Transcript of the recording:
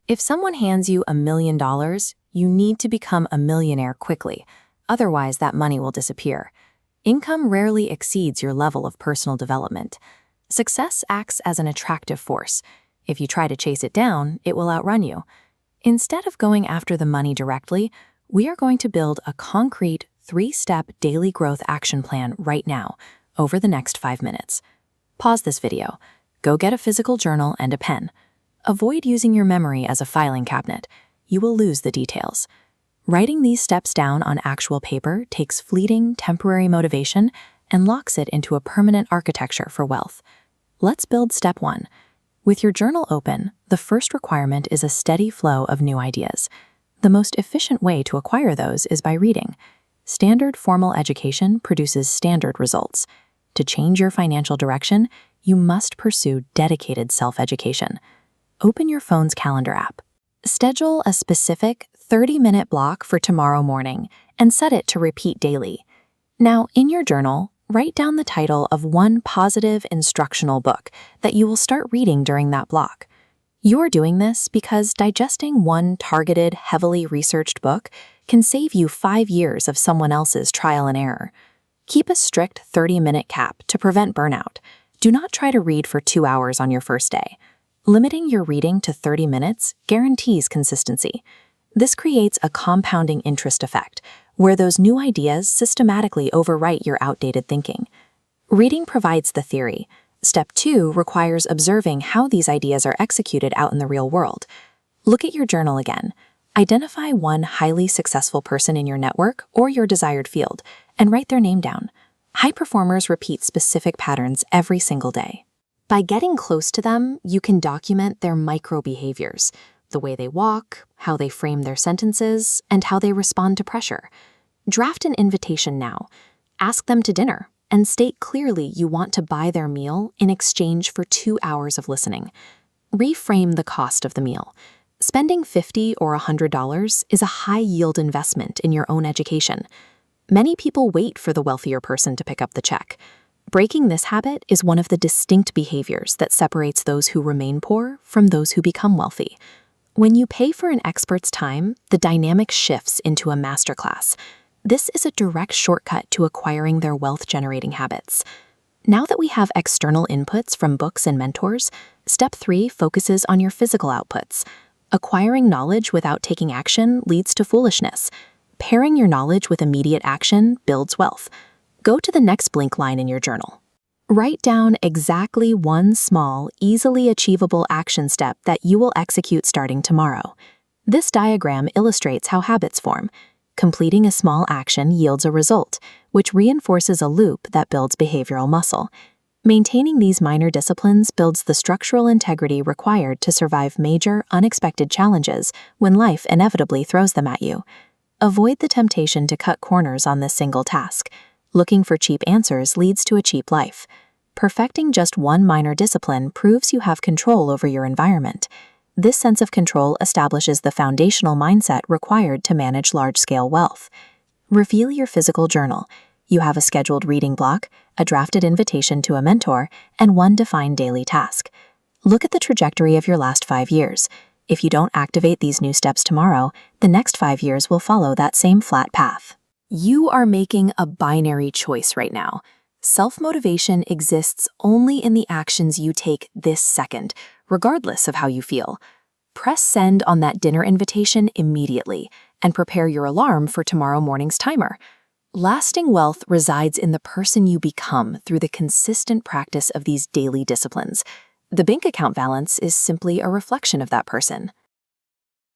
If someone hands you $1 million, you need to become a millionaire quickly, otherwise that money will disappear. Income rarely exceeds your level of personal development. Success acts as an attractive force. If you try to chase it down, it will outrun you. Instead of going after the money directly, we are going to build a concrete 3-step daily growth action plan right now, over the next 5 minutes. Pause this video. Go get a physical journal and a pen. Avoid using your memory as a filing cabinet. You will lose the details. Writing these steps down on actual paper takes fleeting, temporary motivation and locks it into a permanent architecture for wealth. Let's build step 1. With your journal open, the first requirement is a steady flow of new ideas. The most efficient way to acquire those is by reading. Standard formal education produces standard results. To change your financial direction, you must pursue dedicated self-education. Open your phone's calendar app. Schedule a specific 30-minute block for tomorrow morning and set it to repeat daily. Now, in your journal, write down the title of one positive instructional book that you will start reading during that block. You're doing this because digesting one targeted, heavily researched book can save you 5 years of someone else's trial and error. Keep a strict 30-minute cap to prevent burnout. Do not try to read for 2 hours on your first day. Limiting your reading to 30 minutes guarantees consistency. This creates a compounding interest effect, where those new ideas systematically overwrite your outdated thinking. Reading provides the theory. Step 2 requires observing how these ideas are executed out in the real world. Look at your journal again. Identify one highly successful person in your network or your desired field, and write their name down. High performers repeat specific patterns every single day. By getting close to them, you can document their micro-behaviors, the way they walk, how they frame their sentences, and how they respond to pressure. Draft an invitation now. Ask them to dinner, and state clearly you want to buy their meal in exchange for 2 hours of listening. Reframe the cost of the meal. Spending $50 or $100 is a high-yield investment in your own education. Many people wait for the wealthier person to pick up the check. Breaking this habit is one of the distinct behaviors that separates those who remain poor from those who become wealthy. When you pay for an expert's time, the dynamic shifts into a masterclass. This is a direct shortcut to acquiring their wealth-generating habits. Now that we have external inputs from books and mentors, step 3 focuses on your physical outputs. Acquiring knowledge without taking action leads to foolishness. Pairing your knowledge with immediate action builds wealth. Go to the next blink line in your journal. Write down exactly one small, easily achievable action step that you will execute starting tomorrow. This diagram illustrates how habits form. Completing a small action yields a result, which reinforces a loop that builds behavioral muscle. Maintaining these minor disciplines builds the structural integrity required to survive major, unexpected challenges when life inevitably throws them at you. Avoid the temptation to cut corners on this single task. Looking for cheap answers leads to a cheap life. Perfecting just one minor discipline proves you have control over your environment. This sense of control establishes the foundational mindset required to manage large-scale wealth. Reveal your physical journal. You have a scheduled reading block, a drafted invitation to a mentor, and one defined daily task. Look at the trajectory of your last 5 years. If you don't activate these new steps tomorrow, the next 5 years will follow that same flat path. You are making a binary choice right now. Self-motivation exists only in the actions you take this second, regardless of how you feel. Press send on that dinner invitation immediately and prepare your alarm for tomorrow morning's timer. Lasting wealth resides in the person you become through the consistent practice of these daily disciplines. The bank account balance is simply a reflection of that person.